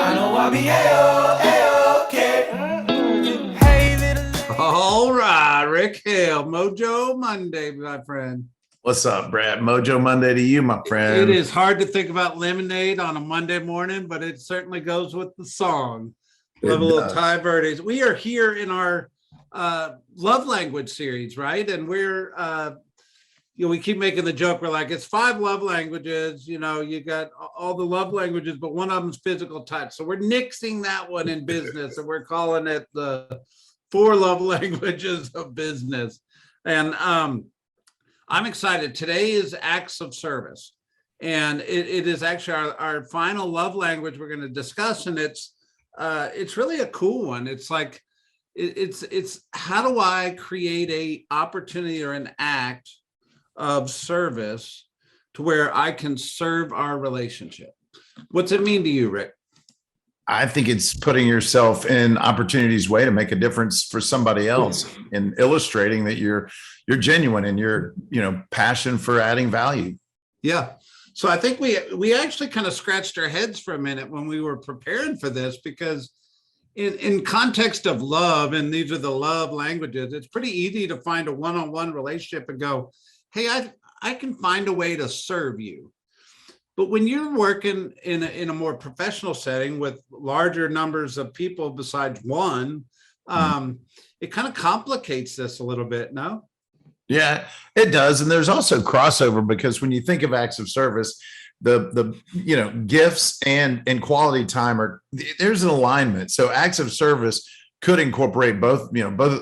I know I be A-OK. Hey, little All right, Rick Hale, Mojo Monday, my friend. What's up, Brad? Mojo Monday to you, my It friend. is hard to think about lemonade on a Monday morning, but it certainly goes with the song. Love a It little does. Thai birdies. We are here in our love language series, right? And we're we keep making the joke. We're like, it's 5 love languages. You got all the love languages, but one of them is physical touch. So we're nixing that one in business, and we're calling it the 4 love languages of business. And I'm excited. Today is acts of service, and it is actually our final love language we're going to discuss, and it's really a cool one. It's like it's how do I create a opportunity or an act of service to where I can serve our relationship. What's it mean to you, Rick? I think it's putting yourself in opportunity's way to make a difference for somebody else and illustrating that you're genuine and your passion for adding value. Yeah. So I think we actually kind of scratched our heads for a minute when we were preparing for this, because in context of love, and these are the love languages, it's pretty easy to find a one-on-one relationship and go, hey, I can find a way to serve you. But when you're working in a more professional setting with larger numbers of people besides one, it kind of complicates this a little bit, no? Yeah, it does. And there's also crossover, because when you think of acts of service, the gifts and quality time there's an alignment. So acts of service could incorporate both,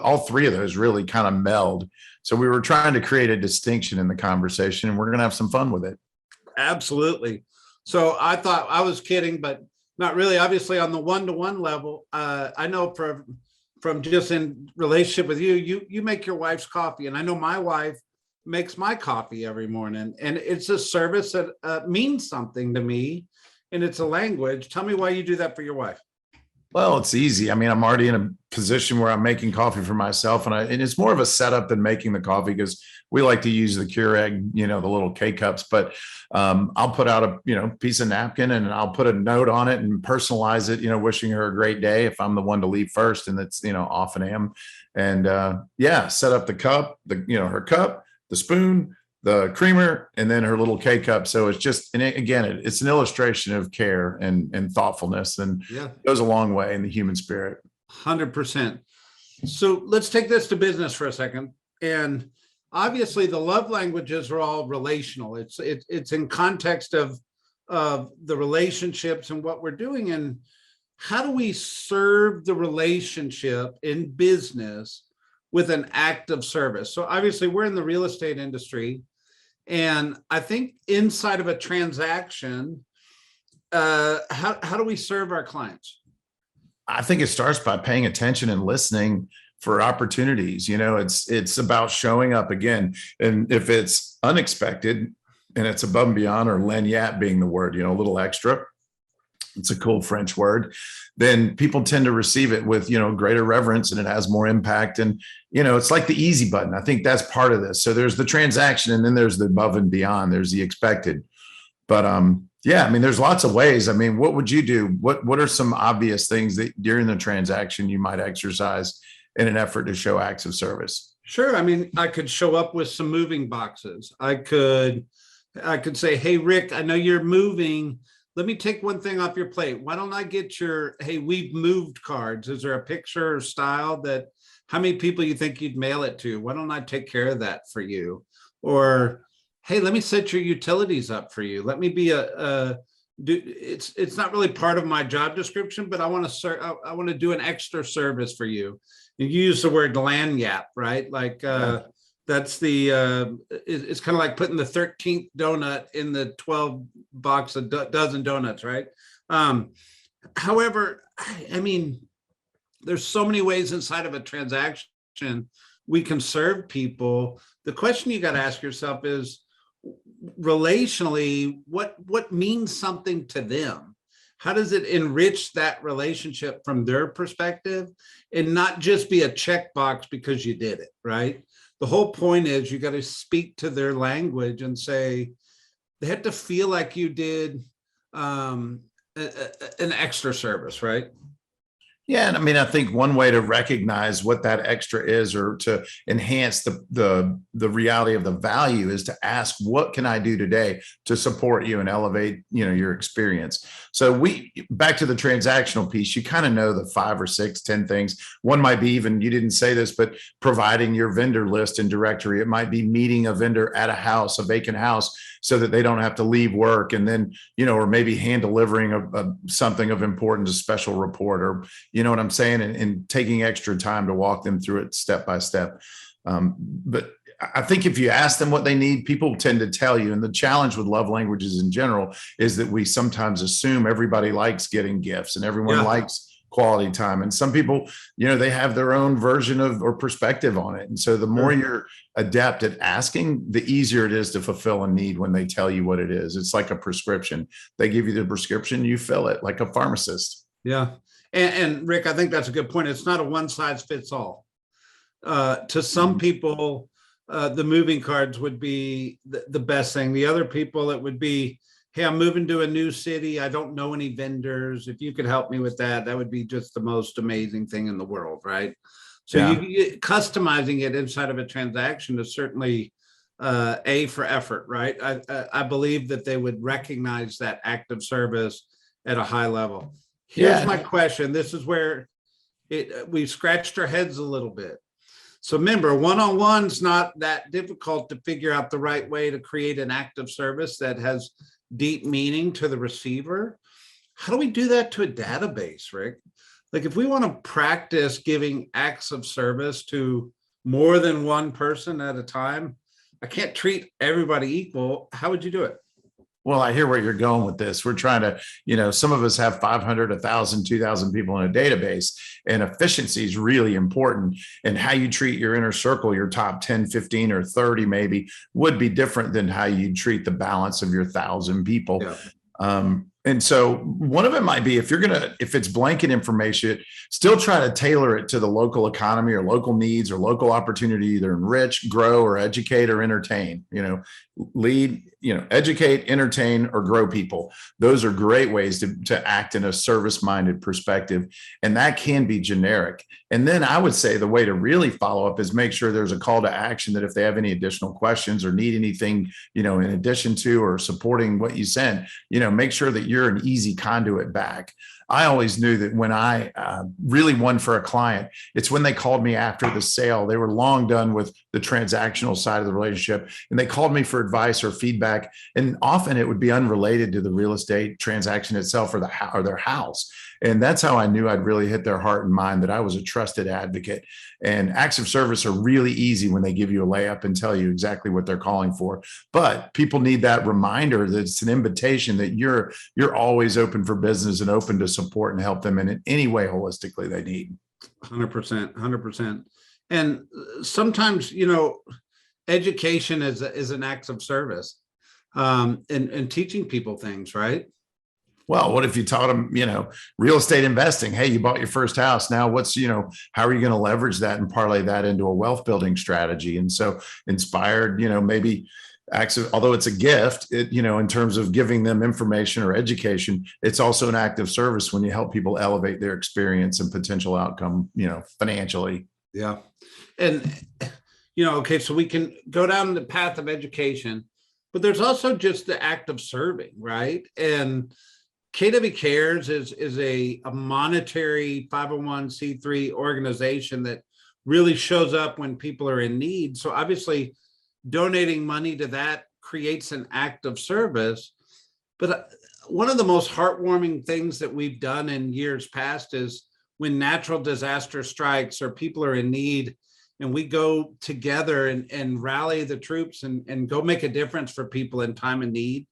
all 3 of those really kind of meld. So we were trying to create a distinction in the conversation, and we're going to have some fun with it. Absolutely. So I thought I was kidding, but not really. Obviously, on the one-to-one level, I know from just in relationship with you make your wife's coffee, and I know my wife makes my coffee every morning, and it's a service that means something to me, and it's a language. Tell me why you do that for your wife. Well, it's easy. I mean, I'm already in a position where I'm making coffee for myself, and it's more of a setup than making the coffee, because we like to use the Keurig, the little K cups. But I'll put out a piece of napkin, and I'll put a note on it and personalize it, wishing her a great day if I'm the one to leave first, and that's often am. And set up the cup, her cup, the spoon, the creamer, and then her little K cup. So it's just, and it's an illustration of care and thoughtfulness, and it goes a long way in the human spirit. 100%. So let's take this to business for a second. And obviously the love languages are all relational. It's in context of the relationships and what we're doing, and how do we serve the relationship in business with an act of service. So obviously we're in the real estate industry, and I think inside of a transaction, how do we serve our clients? I think it starts by paying attention and listening for opportunities. It's about showing up again. And if it's unexpected and it's above and beyond, or lagniappe being the word, a little extra, it's a cool French word, then people tend to receive it with, greater reverence, and it has more impact. And, it's like the easy button. I think that's part of this. So there's the transaction, and then there's the above and beyond, there's the expected. But there's lots of ways. What would you do? What are some obvious things that during the transaction you might exercise in an effort to show acts of service? Sure. I could show up with some moving boxes. I could say, hey, Rick, I know you're moving. Let me take one thing off your plate. Why don't I get your, hey, we've moved cards? Is there a picture or style that, how many people you think you'd mail it to? Why don't I take care of that for you? Or, hey, let me set your utilities up for you. Let me be it's not really part of my job description, but I want to do an extra service for you. You use the word lagniappe, right? Like that's it's kind of like putting the 13th donut in the 12 box of dozen donuts, right? However, there's so many ways inside of a transaction we can serve people. The question you got to ask yourself is, relationally, what means something to them? How does it enrich that relationship from their perspective, and not just be a checkbox because you did it, right? The whole point is you got to speak to their language and say, they have to feel like you did an extra service, right? Yeah, and I mean, I think one way to recognize what that extra is, or to enhance the reality of the value, is to ask, what can I do today to support you and elevate, your experience? So we back to the transactional piece, you kind of know the 5 or 6, 10 things. One might be, even, you didn't say this, but providing your vendor list and directory. It might be meeting a vendor at a house, a vacant house, so that they don't have to leave work, and then, or maybe hand delivering something of importance, a special report, or you know what I'm saying? And taking extra time to walk them through it step by step. But I think if you ask them what they need, people tend to tell you. And the challenge with love languages in general is that we sometimes assume everybody likes getting gifts and everyone likes quality time. And some people, they have their own version of or perspective on it. And so the more you're adept at asking, the easier it is to fulfill a need when they tell you what it is. It's like a prescription. They give you the prescription, you fill it like a pharmacist. Yeah. And Rick, I think that's a good point. It's not a one size fits all. To some people, the moving cards would be the best thing. The other people, it would be, hey, I'm moving to a new city. I don't know any vendors. If you could help me with that, that would be just the most amazing thing in the world, right? So customizing it inside of a transaction is certainly A for effort, right? I believe that they would recognize that act of service at a high level. Here's my question. This is where we've scratched our heads a little bit. So remember, one-on-one's not that difficult to figure out the right way to create an act of service that has deep meaning to the receiver. How do we do that to a database, Rick? Like, if we want to practice giving acts of service to more than one person at a time, I can't treat everybody equal. How would you do it? Well, I hear where you're going with this. We're trying to, some of us have 500, 1,000, 2,000 people in a database, and efficiency is really important. And how you treat your inner circle, your top 10, 15, or 30 maybe, would be different than how you treat the balance of your 1,000 people. Yeah. And so one of it might be, if it's blanket information, still try to tailor it to the local economy or local needs or local opportunity, either enrich, grow, or educate or entertain, lead, educate, entertain, or grow people. Those are great ways to act in a service-minded perspective. And that can be generic. And then I would say the way to really follow up is make sure there's a call to action, that if they have any additional questions or need anything, in addition to or supporting what you sent, make sure that you're an easy conduit back. I always knew that when I really won for a client, it's when they called me after the sale. They were long done with the transactional side of the relationship, and they called me for advice or feedback. And often it would be unrelated to the real estate transaction itself or their house. And that's how I knew I'd really hit their heart and mind, that I was a trusted advocate. And acts of service are really easy when they give you a layup and tell you exactly what they're calling for. But people need that reminder that it's an invitation, that you're always open for business and open to support and help them in any way holistically they need. 100%, 100%. And sometimes, education is an act of service, and teaching people things, right? Well, what if you taught them, real estate investing? Hey, you bought your first house. Now how are you going to leverage that and parlay that into a wealth building strategy? And so inspired, maybe although it's a gift, in terms of giving them information or education, it's also an act of service when you help people elevate their experience and potential outcome, financially. Yeah. And, okay, so we can go down the path of education, but there's also just the act of serving, right? And KW Cares is a monetary 501c3 organization that really shows up when people are in need. So obviously donating money to that creates an act of service. But one of the most heartwarming things that we've done in years past is when natural disaster strikes or people are in need, and we go together and rally the troops and go make a difference for people in time of need.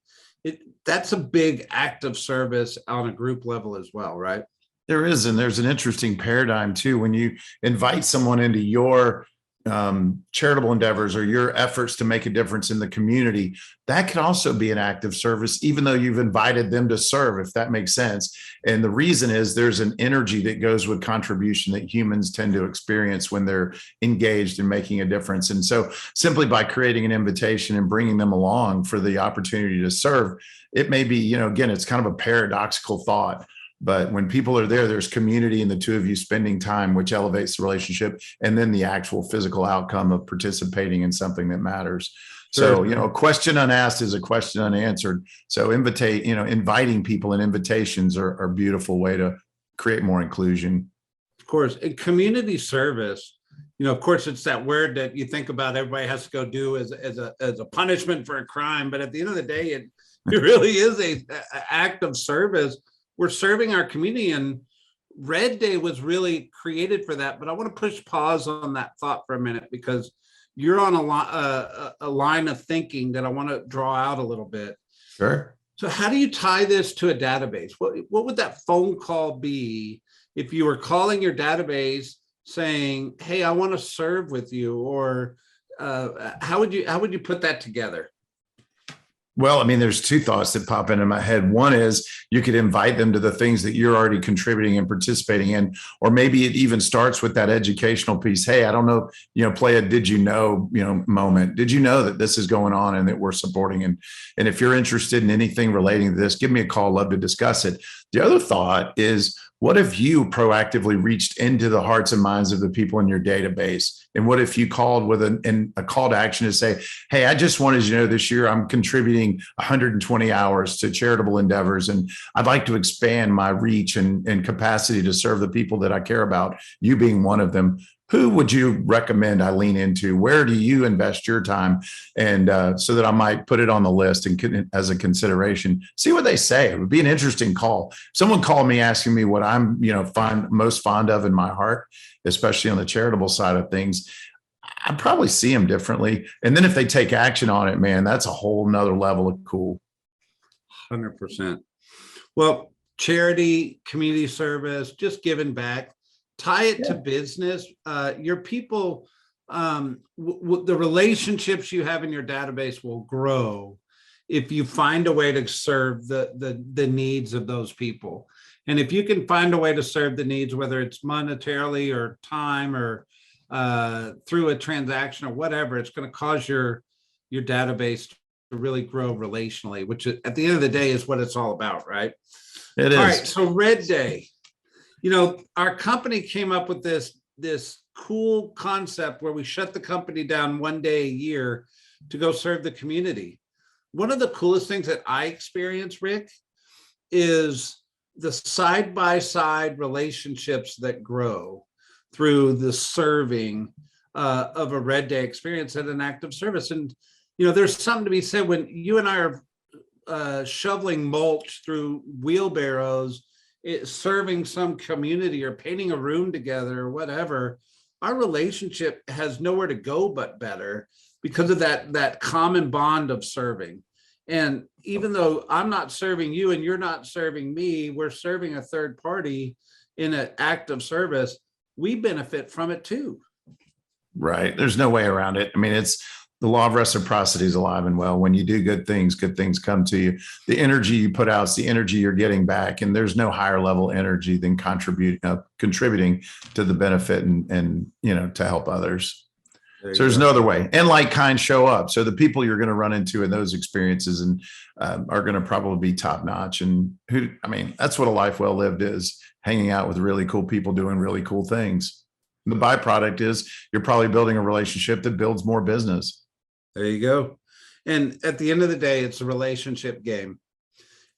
That's a big act of service on a group level as well, right? There is, and there's an interesting paradigm too. When you invite someone into your charitable endeavors or your efforts to make a difference in the community, that can also be an act of service, even though you've invited them to serve, if that makes sense. And the reason is there's an energy that goes with contribution that humans tend to experience when they're engaged in making a difference. And so simply by creating an invitation and bringing them along for the opportunity to serve, it may be, again, it's kind of a paradoxical thought. But when people are there, there's community in the two of you spending time, which elevates the relationship, and then the actual physical outcome of participating in something that matters. Sure. So, a question unasked is a question unanswered. So inviting people and invitations are a beautiful way to create more inclusion. Of course, in community service, of course, it's that word that you think about everybody has to go do as a punishment for a crime. But at the end of the day, it really is a act of service. We're serving our community, and Red Day was really created for that. But I want to push pause on that thought for a minute, because you're on a line of thinking that I want to draw out a little bit. Sure. So how do you tie this to a database? What would that phone call be if you were calling your database saying, hey, I want to serve with you? Or how would you put that together? Well, there's two thoughts that pop into my head. One is you could invite them to the things that you're already contributing and participating in, or maybe it even starts with that educational piece. Hey, I don't know, play a did you know, moment. Did you know that this is going on and that we're supporting? And if you're interested in anything relating to this, give me a call. Love to discuss it. The other thought is, what if you proactively reached into the hearts and minds of the people in your database? And what if you called with a call to action to say, hey, I just wanted you to know this year I'm contributing 120 hours to charitable endeavors, and I'd like to expand my reach and capacity to serve the people that I care about, you being one of them. Who would you recommend I lean into? Where do you invest your time? And so that I might put it on the list and as a consideration, see what they say. It would be an interesting call. Someone called me asking me what I'm, most fond of in my heart, especially on the charitable side of things. I'd probably see them differently. And then if they take action on it, man, that's a whole nother level of cool. 100%. Well, charity, community service, just giving back. Tie it to business. Your people, the relationships you have in your database will grow if you find a way to serve the needs of those people. And if you can find a way to serve the needs, whether it's monetarily or time or through a transaction or whatever, it's going to cause your database to really grow relationally, which at the end of the day is what it's all about, right? It is. All right. So Red Day. Our company came up with this cool concept where we shut the company down one day a year to go serve the community. One of the coolest things that I experienced, Rick, is the side-by-side relationships that grow through the serving of a Red Day experience at an act of service. And, there's something to be said when you and I are shoveling mulch through wheelbarrows, serving some community or painting a room together or whatever. Our relationship has nowhere to go but better because of that common bond of serving. And even though I'm not serving you and you're not serving me, we're serving a third party in an act of service. We benefit from it too. Right. There's no way around it. It's the law of reciprocity is alive and well. When you do good things come to you. The energy you put out is the energy you're getting back. And there's no higher level energy than contributing to the benefit and to help others. There's no other way. And like kind show up. So the people you're going to run into in those experiences and are going to probably be top notch. And that's what a life well lived is, hanging out with really cool people doing really cool things. And the byproduct is you're probably building a relationship that builds more business. There you go. And at the end of the day, it's a relationship game.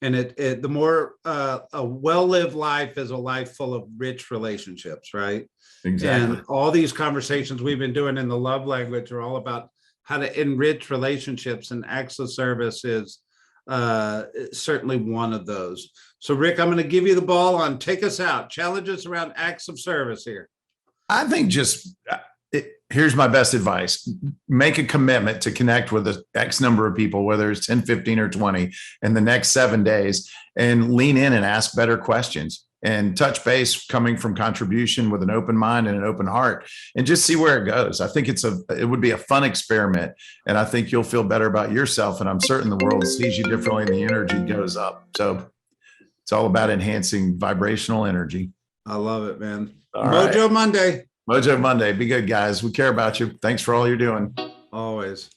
And the more a well-lived life is a life full of rich relationships, right? Exactly. And all these conversations we've been doing in the love language are all about how to enrich relationships, and acts of service is certainly one of those. So Rick, I'm going to give you the ball on take us out. Challenges around acts of service here. I think here's my best advice. Make a commitment to connect with an X number of people, whether it's 10, 15, or 20 in the next 7 days, and lean in and ask better questions. and touch base coming from contribution with an open mind and an open heart, and just see where it goes. I think it would be a fun experiment, and I think you'll feel better about yourself. And I'm certain the world sees you differently and the energy goes up. So it's all about enhancing vibrational energy. I love it, man. All Mojo right. Monday. Mojo Monday. Be good, guys. We care about you. Thanks for all you're doing. Always.